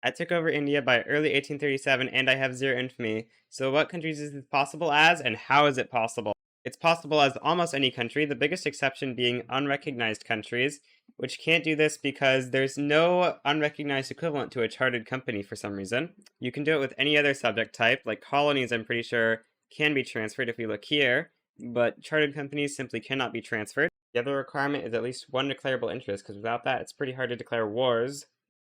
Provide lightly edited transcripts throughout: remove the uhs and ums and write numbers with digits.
I took over India by early 1837 and I have zero infamy. So what countries is this possible as, and how is it possible? It's possible as almost any country, the biggest exception being unrecognized countries, which can't do this because there's no unrecognized equivalent to a chartered company for some reason. You can do it with any other subject type, like colonies I'm pretty sure can be transferred if we look here, but chartered companies simply cannot be transferred. The other requirement is at least one declarable interest, because without that it's pretty hard to declare wars.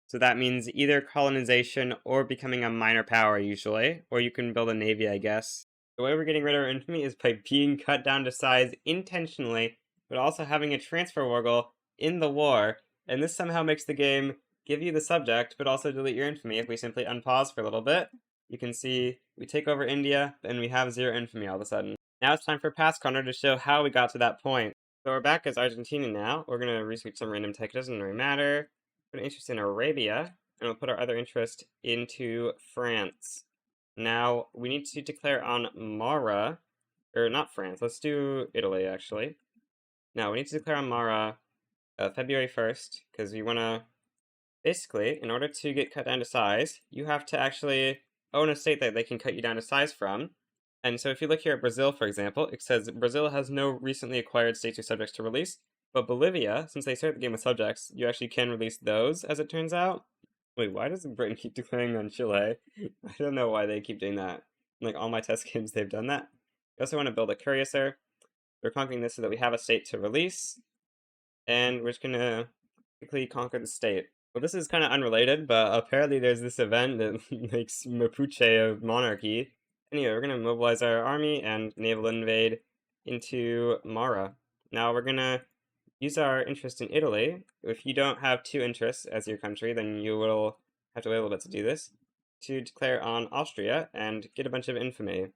So that means either colonization or becoming a minor power usually, or you can build a navy, I guess. The way we're getting rid of our infamy is by being cut down to size intentionally, but also having a transfer wargle in the war, and this somehow makes the game give you the subject, but also delete your infamy if we simply unpause for a little bit. You can see we take over India, and we have zero infamy all of a sudden. Now it's time for Pass Corner to show how we got to that point. So we're back as Argentina now. We're going to research some random tech, it doesn't really matter. Put an interest in Arabia, and we'll put our other interest into France. Now, we need to declare on Mara, or not France, let's do Italy, actually. Now, we need to declare on Mara February 1st, because we want to, basically, in order to get cut down to size, you have to actually own a state that they can cut you down to size from. And so if you look here at Brazil, for example, it says Brazil has no recently acquired states or subjects to release, but Bolivia, since they started the game with subjects, you actually can release those, as it turns out. Wait, why does Britain keep declaring on Chile? I don't know why they keep doing that. In, like, all my test games, they've done that. We also want to build a cuirassar. We're conquering this so that we have a state to release, and we're just gonna quickly conquer the state. Well, this is kind of unrelated, but apparently there's this event that makes Mapuche a monarchy. Anyway, we're gonna mobilize our army and naval invade into Mara. Now we're gonna use our interest in Italy. If you don't have two interests as your country, then you will have to wait a little bit to do this, to declare on Austria and get a bunch of infamy.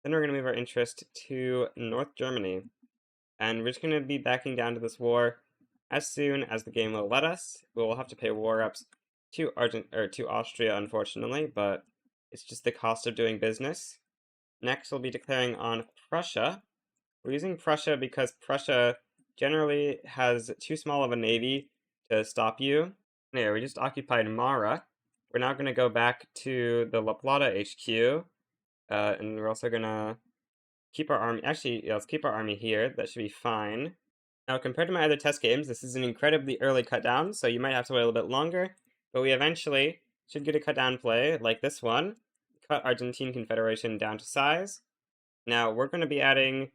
Then we're going to move our interest to North Germany, and we're just going to be backing down to this war as soon as the game will let us. We'll have to pay war ups to Austria, unfortunately, but it's just the cost of doing business. Next, we'll be declaring on Prussia. We're using Prussia because Prussia generally has too small of a navy to stop you. Anyway, we just occupied Mara. We're now going to go back to the La Plata HQ, and we're also going to keep our army. Actually, yeah, let's keep our army here. That should be fine. Now, compared to my other test games, this is an incredibly early cut down, so you might have to wait a little bit longer, but we eventually should get a cut down play like this one. Cut Argentine Confederation down to size. Now, we're going to be adding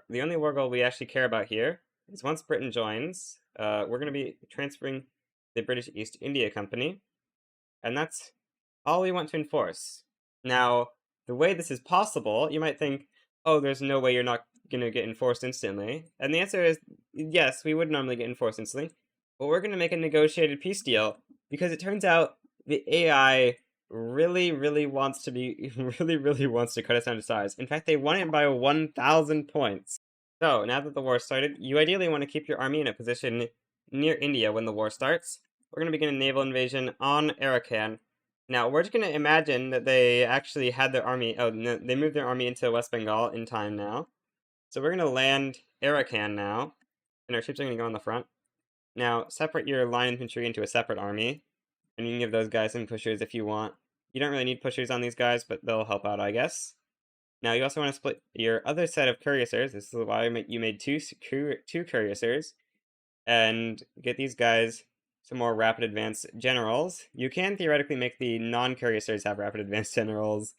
the only war goal we actually care about here is once Britain joins, we're going to be transferring the British East India Company, and that's all we want to enforce. Now, the way this is possible, you might think, oh, there's no way you're not going to get enforced instantly. And the answer is, yes, we would normally get enforced instantly, but we're going to make a negotiated peace deal, because it turns out the AI really wants to cut us down to size. In fact, they won it by 1,000 points. So, now that the war started, you ideally want to keep your army in a position near India when the war starts. We're going to begin a naval invasion on Arakan. Now, we're just going to imagine that they actually had their army, no, they moved their army into West Bengal in time now. So we're going to land Arakan now, and our troops are going to go on the front. Now, separate your line infantry into a separate army, and you can give those guys some pushers if you want. You don't really need pushers on these guys, but they'll help out, I guess. Now, you also want to split your other set of cuirassars. This is why you made two cuirassars, and get these guys some more rapid advance generals. You can theoretically make the non-cuirassars have rapid advance generals,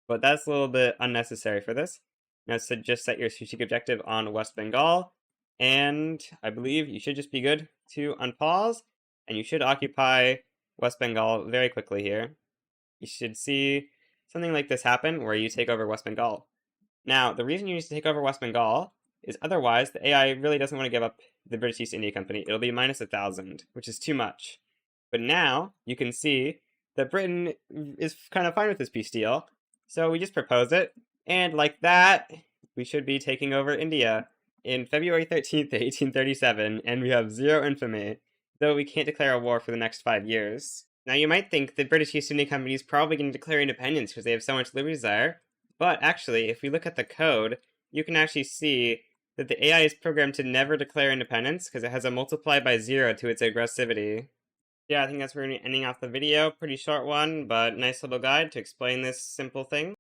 but that's a little bit unnecessary for this. Now, so just set your strategic objective on West Bengal, and I believe you should just be good to unpause, and you should occupy West Bengal very quickly here. You should see something like this happen, where you take over West Bengal. Now, the reason you need to take over West Bengal is otherwise the AI really doesn't want to give up the British East India Company. It'll be minus 1,000, which is too much. But now, you can see that Britain is kind of fine with this peace deal, so we just propose it, and like that, we should be taking over India in February 13th, 1837, and we have zero infamy, though we can't declare a war for the next 5 years. Now, you might think the British East India Company is probably going to declare independence because they have so much liberty desire, but actually, if we look at the code, you can actually see that the AI is programmed to never declare independence because it has a multiply by 0 to its aggressivity. Yeah, I think that's where we're ending off the video. Pretty short one, but nice little guide to explain this simple thing.